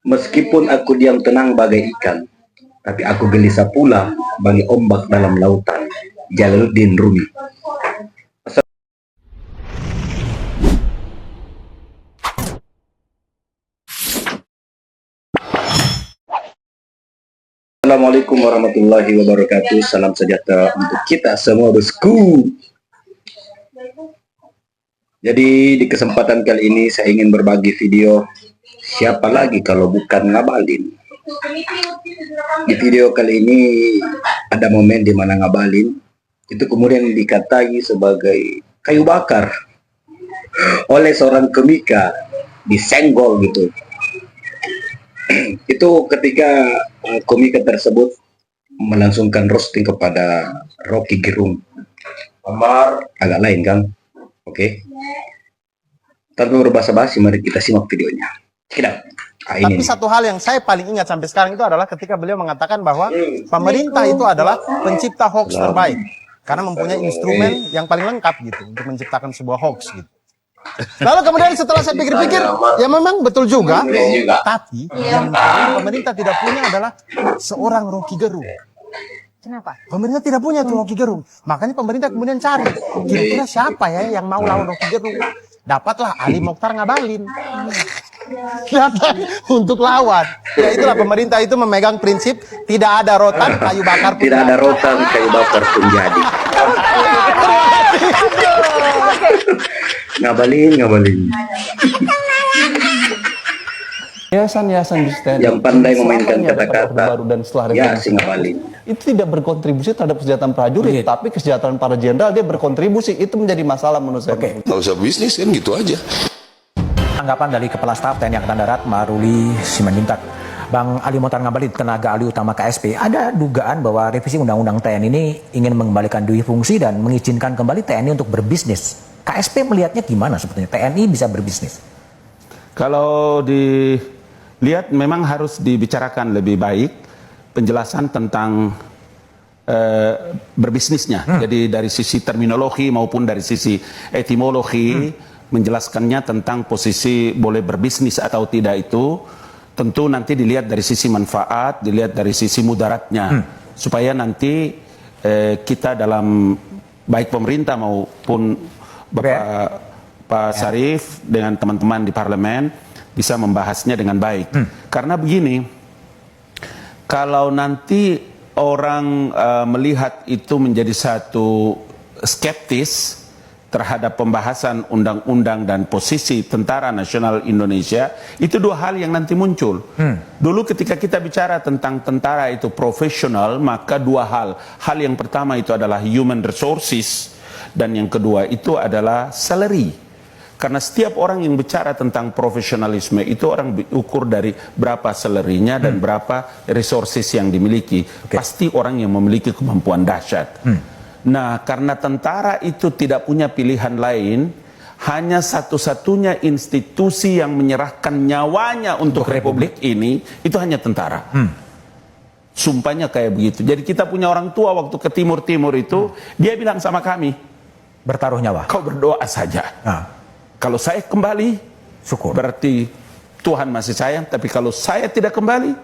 Meskipun aku diam tenang bagai ikan, tapi aku gelisah pula bagi ombak dalam lautan. Jalaluddin Rumi. Assalamualaikum warahmatullahi wabarakatuh. Salam sejahtera untuk kita semua, bosku. Jadi di kesempatan kali ini saya ingin berbagi video siapa lagi kalau bukan Ngabalin. Di video kali ini ada momen di mana Ngabalin itu kemudian dikatai sebagai kayu bakar oleh seorang komika, disenggol gitu. Itu ketika komika tersebut melangsungkan roasting kepada Rocky Gerung. Agak lain kan? Oke. Tanpa berbahasa basi, mari kita simak videonya. Tapi satu hal yang saya paling ingat sampai sekarang itu adalah ketika beliau mengatakan bahwa pemerintah itu adalah pencipta hoax terbaik karena mempunyai instrumen yang paling lengkap gitu untuk menciptakan sebuah hoax gitu. Lalu kemudian setelah saya pikir-pikir, ya memang betul juga, tapi yang pemerintah tidak punya adalah seorang Rocky Gerung. Kenapa? Pemerintah tidak punya tuh Rocky Gerung. Makanya pemerintah kemudian cari, kira-kira siapa ya yang mau lawan Rocky Gerung? Dapatlah Ali Mokhtar Ngabalin. Datang untuk lawan. Ya itulah pemerintah itu memegang prinsip tidak ada rotan kayu bakar pun tidak ada rotan kayu bakar pun jadi. Ngabalin. Yayasan-yayasan yang pandai memainkan kata-kata dan setelah ya si Ngabalin itu tidak berkontribusi terhadap kesejahteraan prajurit, tapi kesejahteraan para jenderal dia berkontribusi. Itu menjadi masalah menurut saya. Nggak usah bisnis kan gitu aja. Tanggapan dari Kepala Staf TNI Angkatan Darat Maruli Simanjuntak, Bang Ali Mokhtar Ngabalin, tenaga ahli utama KSP, ada dugaan bahwa revisi Undang-Undang TNI ini ingin mengembalikan dui fungsi dan mengizinkan kembali TNI untuk berbisnis. KSP melihatnya gimana sebetulnya TNI bisa berbisnis? Kalau dilihat memang harus dibicarakan lebih baik penjelasan tentang berbisnisnya. Jadi dari sisi terminologi maupun dari sisi etimologi, menjelaskannya tentang posisi boleh berbisnis atau tidak itu tentu nanti dilihat dari sisi manfaat, dilihat dari sisi mudaratnya, supaya nanti kita dalam baik pemerintah maupun Pak Syarif dengan teman-teman di parlemen bisa membahasnya dengan baik. Karena begini, kalau nanti orang melihat itu menjadi satu skeptis terhadap pembahasan undang-undang dan posisi Tentara Nasional Indonesia, itu dua hal yang nanti muncul. Dulu ketika kita bicara tentang tentara itu profesional, maka dua hal. Hal yang pertama itu adalah human resources, dan yang kedua itu adalah salary. Karena setiap orang yang bicara tentang profesionalisme itu orang diukur dari berapa salary-nya dan berapa resources yang dimiliki. Pasti orang yang memiliki kemampuan dahsyat. Nah, karena tentara itu tidak punya pilihan lain, hanya satu-satunya institusi yang menyerahkan nyawanya untuk republik ini, itu hanya tentara. Sumpahnya kayak begitu. Jadi kita punya orang tua waktu ke Timur-Timur itu, dia bilang sama kami, bertaruh nyawa. Kau berdoa saja. Kalau saya kembali, syukur. Berarti Tuhan masih sayang. Tapi kalau saya tidak kembali,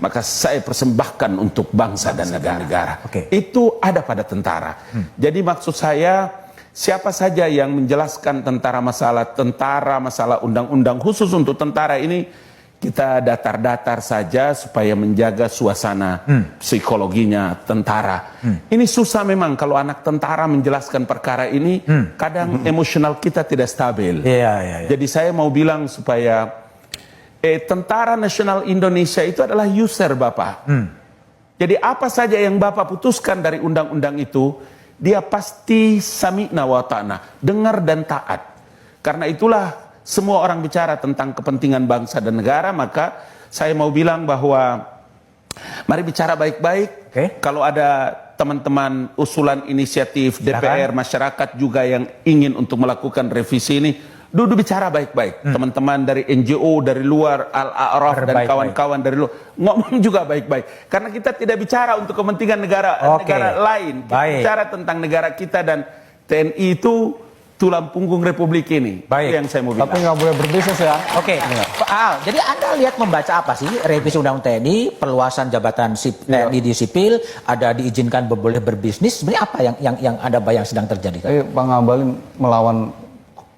maka saya persembahkan untuk bangsa dan negara. Itu ada pada tentara. Jadi maksud saya, siapa saja yang menjelaskan tentara, masalah undang-undang khusus untuk tentara ini, kita datar-datar saja supaya menjaga suasana psikologinya tentara. Ini susah memang kalau anak tentara menjelaskan perkara ini, kadang emosional kita tidak stabil. Jadi saya mau bilang supaya Tentara Nasional Indonesia itu adalah user Bapak. Jadi apa saja yang Bapak putuskan dari undang-undang itu, dia pasti sami'na wa ta'na, dengar dan taat. Karena itulah semua orang bicara tentang kepentingan bangsa dan negara, maka saya mau bilang bahwa mari bicara baik-baik. Kalau ada teman-teman usulan inisiatif DPR, masyarakat juga yang ingin untuk melakukan revisi ini, duduk bicara baik-baik. Teman-teman dari NGO, dari luar, Al-A'raf dan kawan-kawan dari luar, ngomong juga baik-baik. Karena kita tidak bicara untuk kepentingan negara lain. Kita bicara tentang negara kita, dan TNI itu tulang punggung Republik ini. Baik. Itu yang saya mau bilang. Tapi nggak boleh berbisnis ya. Oke, Pak Al, jadi Anda lihat membaca apa sih revisi Undang-Undang TNI, perluasan jabatan TNI di sipil, ada diizinkan boleh berbisnis, sebenarnya apa yang Anda bayang sedang terjadi? Bang Ngabalin melawan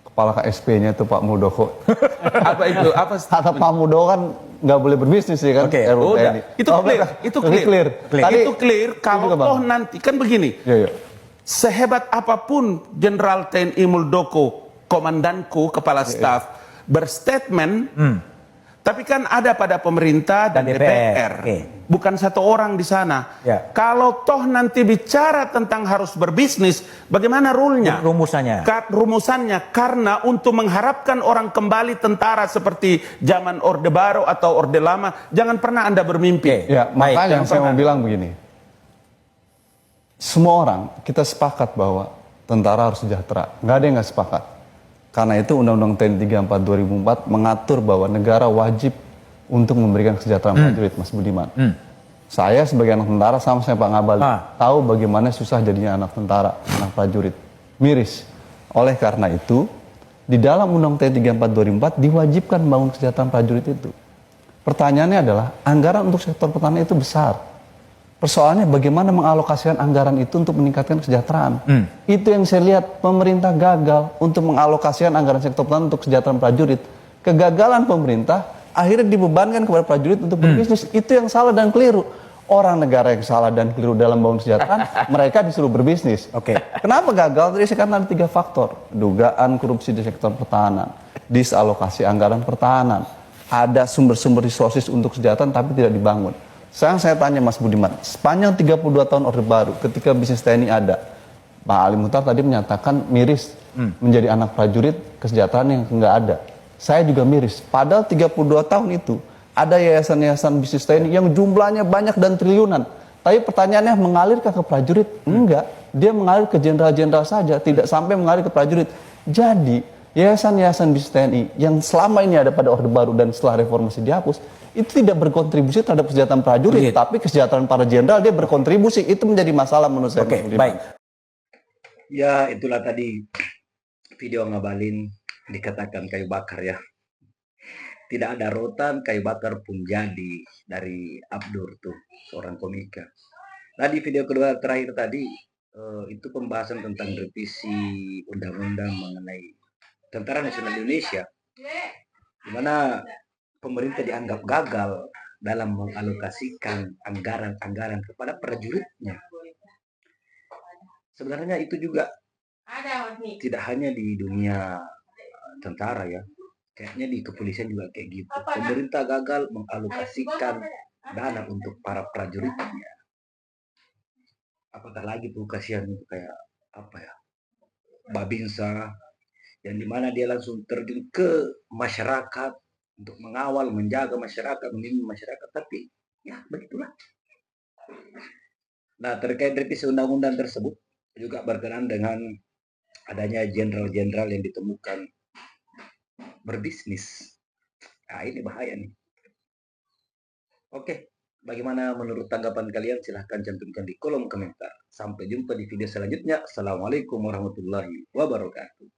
kepala KSP-nya itu Pak Muldoko. Apa itu? Apa? Kata Pak Muldoko kan nggak boleh berbisnis ya kan? Oke, RUU Udah, TNI. itu clear, itu clear. Tadi, Itu clear kalau juga, Bang. toh nanti kan begini. Iya. Sehebat apapun Jenderal TNI Muldoko, komandanku, kepala staf, berstatement, tapi kan ada pada pemerintah dan Dan DPR. DPR. Oke. Bukan satu orang di sana. Ya. Kalau toh nanti bicara tentang harus berbisnis, bagaimana rule-nya? Rumusannya. Rumusannya, karena untuk mengharapkan orang kembali tentara seperti zaman Orde Baru atau Orde Lama, jangan pernah Anda bermimpi. Ya, Baik, makanya jangan saya mau pernah. bilang begini. Semua orang kita sepakat bahwa tentara harus sejahtera. Nggak ada yang nggak sepakat. Karena itu Undang-Undang TNI 34 2004 mengatur bahwa negara wajib untuk memberikan kesejahteraan prajurit, Mas Budiman. Saya sebagai anak tentara sama saya Pak Ngabalin tahu bagaimana susah jadinya anak tentara, anak prajurit. Miris. Oleh karena itu, di dalam Undang-Undang TNI 34 2004 diwajibkan membangun kesejahteraan prajurit itu. Pertanyaannya adalah anggaran untuk sektor pertahanan itu besar. Persoalannya bagaimana mengalokasikan anggaran itu untuk meningkatkan kesejahteraan. Itu yang saya lihat pemerintah gagal untuk mengalokasikan anggaran sektor pertahanan untuk kesejahteraan prajurit. Kegagalan pemerintah akhirnya dibebankan kepada prajurit untuk berbisnis. Itu yang salah dan keliru. Orang negara yang salah dan keliru dalam membangun kesejahteraan, mereka disuruh berbisnis. Oke. Kenapa gagal? Tadi karena ada 3 faktor. Dugaan korupsi di sektor pertahanan, disalokasi anggaran pertahanan, ada sumber-sumber resources untuk kesejahteraan tapi tidak dibangun. Sekarang saya tanya Mas Budiman, sepanjang 32 tahun Orde Baru ketika bisnis TNI ada, Pak Ali Muhtar tadi menyatakan miris menjadi anak prajurit kesejahteraan yang nggak ada. Saya juga miris, padahal 32 tahun itu ada yayasan-yayasan bisnis TNI yang jumlahnya banyak dan triliunan. Tapi pertanyaannya mengalirkah ke prajurit? Enggak, dia mengalir ke jenderal-jenderal saja, tidak sampai mengalir ke prajurit. Jadi yayasan-yayasan bisnis TNI yang selama ini ada pada Orde Baru dan setelah reformasi dihapus, itu tidak berkontribusi terhadap kesejahteraan prajurit, tapi kesejahteraan para jenderal dia berkontribusi. Itu menjadi masalah menurut saya. Oke, baik. Ya, itulah tadi video Ngabalin dikatakan kayu bakar ya. Tidak ada rotan, kayu bakar pun jadi dari Abdur tuh, seorang komika. Nah, di video kedua terakhir tadi, itu pembahasan tentang revisi undang-undang mengenai Tentara Nasional Indonesia, di mana pemerintah dianggap gagal dalam mengalokasikan anggaran-anggaran kepada prajuritnya. Sebenarnya itu juga tidak hanya di dunia tentara ya, kayaknya di kepolisian juga kayak gitu. Pemerintah gagal mengalokasikan dana untuk para prajuritnya. Apakah lagi tuh kasihan itu kayak apa ya, Babinsa, yang dimana dia langsung terjun ke masyarakat untuk mengawal, menjaga masyarakat, melindungi masyarakat, tapi ya begitulah. Nah, terkait revisi undang-undang tersebut juga berkenaan dengan adanya jenderal-jenderal yang ditemukan berbisnis. Nah, ini bahaya nih. Oke, bagaimana menurut tanggapan kalian? Silahkan cantumkan di kolom komentar. Sampai jumpa di video selanjutnya. Assalamualaikum warahmatullahi wabarakatuh.